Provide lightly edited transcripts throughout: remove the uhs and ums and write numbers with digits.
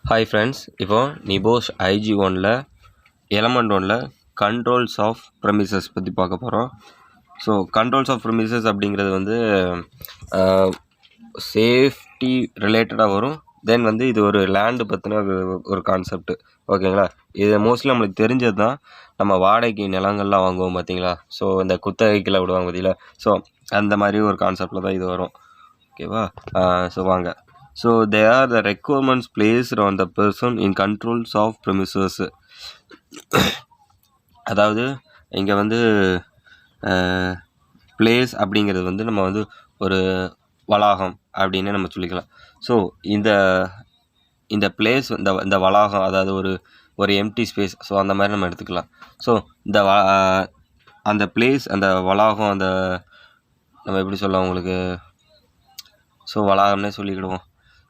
Hi friends, இப்போ நிபோஷ் IG1ல் element-1ல் controls of premises பற்றி பார்க்க போகிறோம். ஸோ கண்ட்ரோல்ஸ் ஆஃப் ப்ரெமிசஸ் அப்படிங்கிறது வந்து சேஃப்டி ரிலேட்டடாக வரும். தென் வந்து இது ஒரு லேண்டு பற்றின ஒரு கான்செப்ட். ஓகேங்களா? இது மோஸ்ட்லி நம்மளுக்கு தெரிஞ்சது தான். நம்ம வாடகைக்கு நிலங்கள்லாம் வாங்குவோம் பார்த்தீங்களா? ஸோ இந்த குத்தகைக்கில் விடுவாங்க பார்த்தீங்களா? ஸோ அந்த மாதிரி ஒரு கான்செப்டில் தான் இது வரும். ஓகேவா? ஸோ வாங்க. So they are the requirements placed on the person in controls of premises. அதாவது இங்கே வந்து பிளேஸ் அப்படிங்கிறது வந்து நம்ம வந்து ஒரு வளாகம் அப்படின்னு நம்ம சொல்லிக்கலாம். ஸோ இந்த பிளேஸ் இந்த வளாகம், அதாவது ஒரு எம்டி ஸ்பேஸ், ஸோ அந்த மாதிரி நம்ம எடுத்துக்கலாம். ஸோ அந்த பிளேஸ், அந்த வளாகம், அந்த நம்ம எப்படி சொல்லலாம் உங்களுக்கு, ஸோ வளாகம்னே சொல்லிக்கிடுவோம்.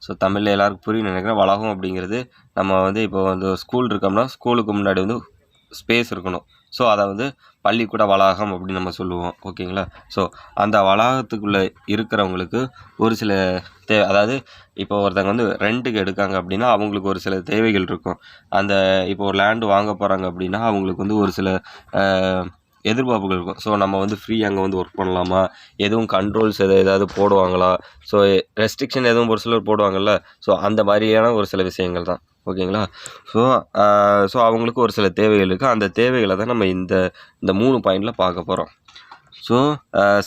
ஸோ தமிழில் எல்லாருக்கும் புரியும் நினைக்கிறேன். வளாகம் அப்படிங்கிறது நம்ம வந்து இப்போ வந்து ஸ்கூல் இருக்கோம்னா ஸ்கூலுக்கு முன்னாடி வந்து ஸ்பேஸ் இருக்கணும். ஸோ அதை வந்து பள்ளிக்கூட வளாகம் அப்படின்னு நம்ம சொல்லுவோம். ஓகேங்களா? ஸோ அந்த வளாகத்துக்குள்ளே இருக்கிறவங்களுக்கு ஒரு சில அதாவது இப்போ ஒருத்தங்க வந்து ரெண்ட்டுக்கு எடுக்காங்க அப்படின்னா அவங்களுக்கு ஒரு சில தேவைகள் இருக்கும். அந்த இப்போ ஒரு லேண்டு வாங்க போகிறாங்க அப்படின்னா அவங்களுக்கு வந்து ஒரு சில எதிர்பார்ப்புகள் இருக்கும். ஸோ நம்ம வந்து ஃப்ரீ அங்கே வந்து ஒர்க் பண்ணலாமா, எதுவும் கண்ட்ரோல்ஸ் ஏதாவது போடுவாங்களா, ஸோ ரெஸ்ட்ரிக்ஷன் எதுவும் ஒரு சிலர் போடுவாங்கள்ல, ஸோ அந்த மாதிரியான ஒரு சில விஷயங்கள் தான். ஓகேங்களா? ஸோ அவங்களுக்கு ஒரு சில தேவைகள் இருக்குது. அந்த தேவைகளை தான் நம்ம இந்த 3 பாயிண்டில் பார்க்க போகிறோம். So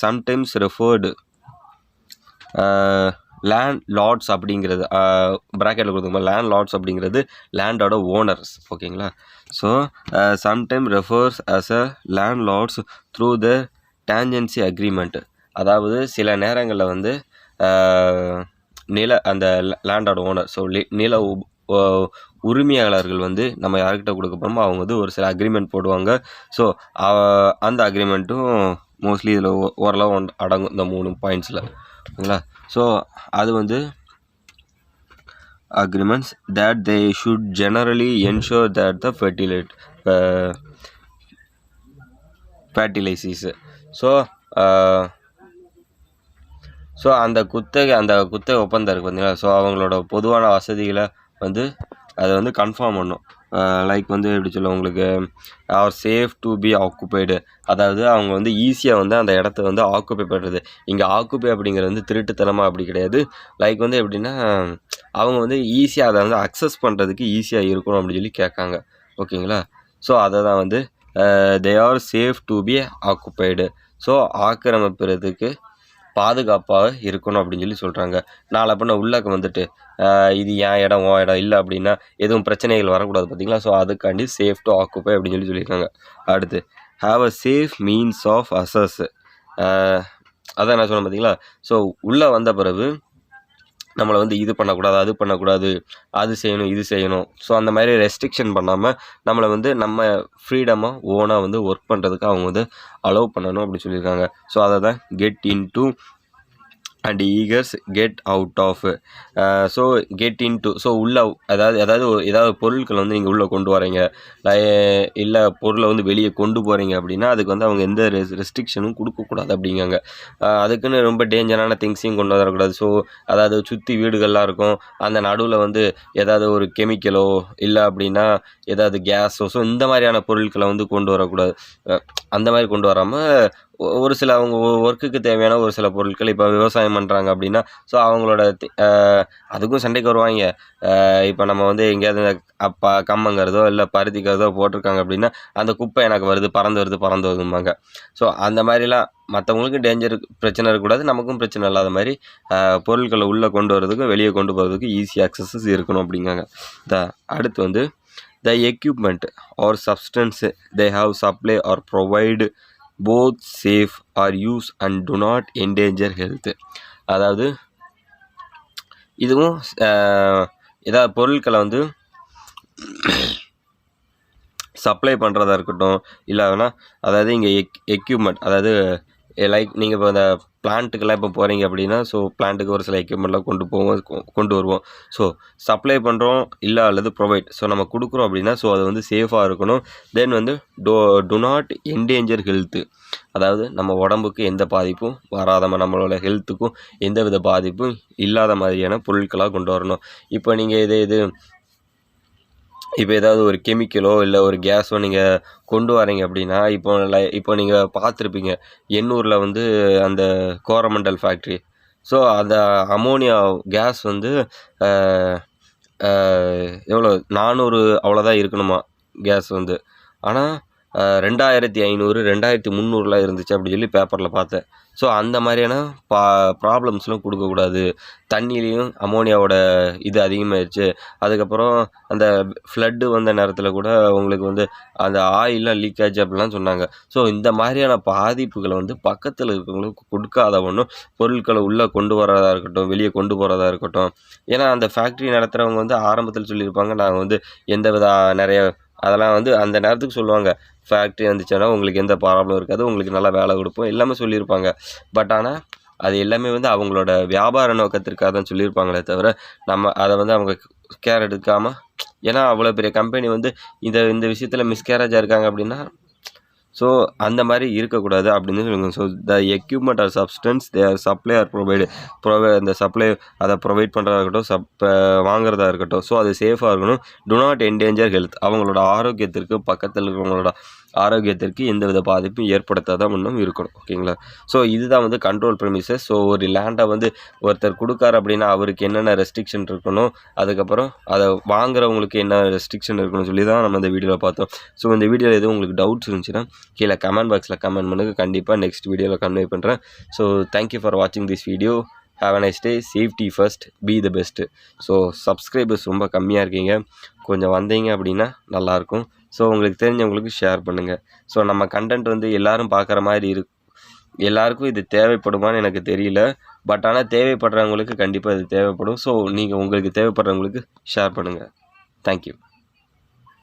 sometimes referred landlords அப்படிங்கிறது ப்ராக்கெட்டில் கொடுத்துருக்கோம். லேண்ட் லார்ட்ஸ் அப்படிங்கிறது லேண்டோட ஓனர்ஸ். ஓகேங்களா? So sometime refers as a landlords through the tenancy agreement. அதாவது சில நேரங்களில் வந்து அந்த லேண்டோட ஓனர், ஸோ நில உரிமையாளர்கள் வந்து நம்ம யார்கிட்ட கொடுக்க போகிறோமோ அவங்க வந்து ஒரு சில அக்ரிமெண்ட் போடுவாங்க. ஸோ அந்த அக்ரிமெண்ட்டும் மோஸ்ட்லி இதில் ஓரளவு அடங்கும் இந்த 3 பாயிண்ட்ஸில். ஓகேங்களா? ஸோ அது வந்து agreements that they should generally ensure that the fertilizes. So அந்த குத்தகை ஒப்பந்தம் இருக்குது பார்த்தீங்களா? ஸோ அவங்களோட பொதுவான வசதிகளை வந்து அதை வந்து கன்ஃபார்ம் பண்ணும். லைக் வந்து எப்படி சொல்ல உங்களுக்கு, are safe to be occupied. அதாவது அவங்க வந்து ஈஸியாக வந்து அந்த இடத்த வந்து ஆக்குப்பை பண்ணுறது. இங்கே ஆக்குப்பை அப்படிங்கிறது வந்து திருட்டுத்தனமாக அப்படி கிடையாது. லைக் வந்து எப்படின்னா அவங்க வந்து ஈஸியாக அதை வந்து அக்சஸ் பண்ணுறதுக்கு ஈஸியாக இருக்கணும் அப்படின்னு சொல்லி கேட்காங்க. ஓகேங்களா? ஸோ அதை தான் வந்து they are safe to be occupied. So ஆக்கிரமிப்புறதுக்கு பாதுகாப்பாக இருக்கணும் அப்படின்னு சொல்லி சொல்கிறாங்க. நாளை பண்ண உள்ளக்க வந்துட்டு இது என் இடம் உன் இடம் இல்லை அப்படின்னா எதுவும் பிரச்சனைகள் வரக்கூடாது பார்த்தீங்களா? ஸோ அதுக்காண்டி சேஃப் டு ஆக்குப்பை அப்படின்னு சொல்லி சொல்லியிருக்காங்க. அடுத்து have a safe means of access. அதான் நான் சொன்னேன் பார்த்தீங்களா? ஸோ உள்ளே வந்த பிறகு நம்மளை வந்து இது பண்ணக்கூடாது, அது பண்ணக்கூடாது, அது செய்யணும், இது செய்யணும், ஸோ அந்த மாதிரி ரெஸ்ட்ரிக்ஷன் பண்ணாமல் நம்மளை வந்து நம்ம ஃப்ரீடமாக ஓனாக வந்து ஒர்க் பண்ணுறதுக்கு அவங்க வந்து அலோவ் பண்ணணும் அப்படின்னு சொல்லியிருக்காங்க. ஸோ அதை தான் கெட் இன்டு அண்ட் ஈகர்ஸ் get out of. So get into, so ஏதாவது பொருட்களை வந்து நீங்கள் உள்ளே கொண்டு வரீங்க, இல்லை பொருளை வந்து வெளியே கொண்டு போகிறீங்க அப்படின்னா அதுக்கு வந்து அவங்க எந்த ரெஸ்ட்ரிக்ஷனும் கொடுக்கக்கூடாது அப்படிங்காங்க. அதுக்குன்னு ரொம்ப டேஞ்சரான திங்ஸையும் கொண்டு வரக்கூடாது. ஸோ அதாவது சுற்றி வீடுகள்லாம் இருக்கும், அந்த நடுவில் வந்து ஏதாவது ஒரு கெமிக்கலோ இல்லை அப்படின்னா ஏதாவது கேஸோ, ஸோ இந்த மாதிரியான பொருட்களை வந்து கொண்டு வரக்கூடாது. அந்த மாதிரி கொண்டு வராமல் ஒரு சில அவங்க ஒர்க்குக்கு தேவையான ஒரு சில பொருட்கள், இப்போ விவசாயம் பண்ணுறாங்க அப்படின்னா ஸோ அவங்களோட அதுக்கும் சண்டைக்கு வருவாங்க. இப்போ நம்ம வந்து எங்கேயாவது கம்மங்கிறதோ இல்லை பருத்திக்கிறதோ போட்டிருக்காங்க அப்படின்னா அந்த குப்பை எனக்கு வருது, பறந்து வருதும்பாங்க. ஸோ அந்த மாதிரிலாம் மற்றவங்களுக்கும் பிரச்சனை இருக்கக்கூடாது, நமக்கும் பிரச்சனை இல்லாத மாதிரி பொருட்களை உள்ளே கொண்டு வரதுக்கும் வெளியே கொண்டு போகிறதுக்கும் ஈஸி அக்சஸஸ் இருக்கணும் அப்படிங்காங்க. அடுத்து வந்து the equipment or substance they have supply or provide both safe or use and do not endanger health. அதாவது இதுவும் ஏதாவது பொருட்களை வந்து சப்ளை பண்ணுறதா இருக்கட்டும், இல்லைன்னா அதாவது இங்கே எக்யூப்மெண்ட், அதாவது லைக் நீங்கள் இப்போ இந்த பிளான்ட்டுக்கெல்லாம் இப்போ போகிறீங்க அப்படின்னா ஸோ பிளான்ட்டுக்கு ஒரு சில எக்யூப்மெண்ட்லாம் கொண்டு வருவோம். ஸோ சப்ளை பண்ணுறோம் இல்லை அல்லது ப்ரொவைட், ஸோ நம்ம கொடுக்குறோம் அப்படின்னா ஸோ அது வந்து சேஃபாக இருக்கணும். தென் வந்து டு நாட் என்டேஞ்சர் ஹெல்த்து. அதாவது நம்ம உடம்புக்கு எந்த பாதிப்பும் வராத, நம்மளோட ஹெல்த்துக்கும் எந்த வித பாதிப்பும் இல்லாத மாதிரியான பொருட்களாக கொண்டு வரணும். இப்போ நீங்கள் இது இப்போ ஏதாவது ஒரு கெமிக்கலோ இல்லை ஒரு கேஸோ நீங்கள் கொண்டு வரீங்க அப்படின்னா, இப்போ நீங்கள் பார்த்துருப்பீங்க எண்ணூரில் வந்து அந்த கோரமண்டல் ஃபேக்ட்ரி. ஸோ அந்த அமோனியா கேஸ் வந்து அ அ எவ்வளோ 400 அவ்வளோதான் இருக்கணுமா கேஸ் வந்து. ஆனா 2500, 2300லாம் இருந்துச்சு அப்படி சொல்லி பேப்பர்ல பார்த்தேன். ஸோ அந்த மாதிரியான பா ப்ராப்ளம்ஸ்லாம் குடுக்கக்கூடாது. தண்ணியிலயும் அமோனியாவோட இது அதிகமாயிருச்சு. அதுக்கப்புறம் அந்த ஃப்ளட்டு வந்த நேரத்தில கூட உங்களுக்கு வந்து அந்த ஆயில்லாம் லீக் ஆச்சு அப்படிலாம் சொன்னாங்க. ஸோ இந்த மாதிரியான பாதிப்புகள வந்து பக்கத்தில இருக்கிறவங்களுக்கு குடுக்காத ஒண்ணும் பொருட்கள உள்ள கொண்டு வரதா இருக்கட்டும், வெளிய கொண்டு போறதா இருக்கட்டும். ஏன்னா அந்த ஃபேக்ட்ரி நடத்துறவங்க வந்து ஆரம்பத்தில சொல்லியிருப்பாங்க, நாங்க வந்து எந்தவித நெறைய அதெல்லாம் வந்து அந்த நேரத்துக்கு சொல்லுவாங்க. ஃபேக்ட்ரி வந்துச்சுன்னா உங்களுக்கு எந்த ப்ராப்ளம் இருக்காது. உங்களுக்கு நல்லா வேலை குடுப்போம். எல்லாமே சொல்லியிருப்பாங்க. ஆனா, அது எல்லாமே வந்து அவங்களோட வியாபார நோக்கத்திற்காக தான் சொல்லியிருப்பாங்களே தவிர, நம்ம அத வந்து அவங்க கேர் எடுக்காம ஏன்னா அவ்வளோ பெரிய கம்பெனி வந்து இந்த இந்த விஷயத்தில மிஸ்கேரேஜா இருக்காங்க அப்படின்னா, ஸோ அந்த மாரி இருக்கக்கூடாது அப்படின்னு சொல்லுங்க. So the equipment or substance they are supply or அந்த சப்ளை அத ப்ரொவைட் பண்றதா இருக்கட்டும், வாங்குறதா இருக்கட்டும். ஸோ அது சேஃபா இருக்கணும். Do not endanger health. அவங்களோட ஆரோக்கியத்திற்கு, பக்கத்தில இருக்கிறவங்களோட ஆரோக்கியத்திற்கு எந்தவித பாதிப்பும் ஏற்படுத்தாத வண்ணம் இருக்கணும். ஓகேங்களா? ஸோ இதுதான் வந்து கண்ட்ரோல் ப்ரிமிசஸ். ஸோ ஒரு லேண்ட வந்து ஒருத்தர் குடுக்காரு அப்படின்னா, அவருக்கு என்னென்ன ரெஸ்ட்ரிக்ஷன் இருக்கணும், அதுக்கப்புறம் அத வாங்குறவங்களுக்கு என்ன ரெஸ்ட்ரிக்ஷன் இருக்கணும்னு சொல்லி தான் நம்ம இந்த வீடியோல பார்த்தோம். ஸோ இந்த வீடியோல எதுவும் உங்களுக்கு டவுட்ஸ் இருந்துச்சுன்னா, கீழ கமெண்ட் பாக்ஸ்ல கமெண்ட் பண்ணுங்க. கண்டிப்பா நெக்ஸ்ட் வீடியோல கன்வே பண்றேன். ஸோ தேங்க் யூ ஃபார் வாட்சிங் this video. Have a nice day. Safety first. Be the best. So subscribers ரொம்ப கம்மியா இருக்கீங்க. கொஞ்சம் வந்தீங்க அப்படின்னா நல்லாயிருக்கும். ஸோ உங்களுக்கு தெரிஞ்சவங்களுக்கு ஷேர் பண்ணுங்க. ஸோ நம்ம கன்டென்ட் வந்து எல்லாரும் பார்க்குற மாரி எல்லாருக்கும் இது தேவைப்படுமான்னு எனக்கு தெரியல. ஆனா தேவைப்படுறவங்களுக்கு கண்டிப்பா இது தேவைப்படும். ஸோ நீங்க உங்களுக்கு தேவைப்படுறவங்களுக்கு ஷேர் பண்ணுங்க. Thank you.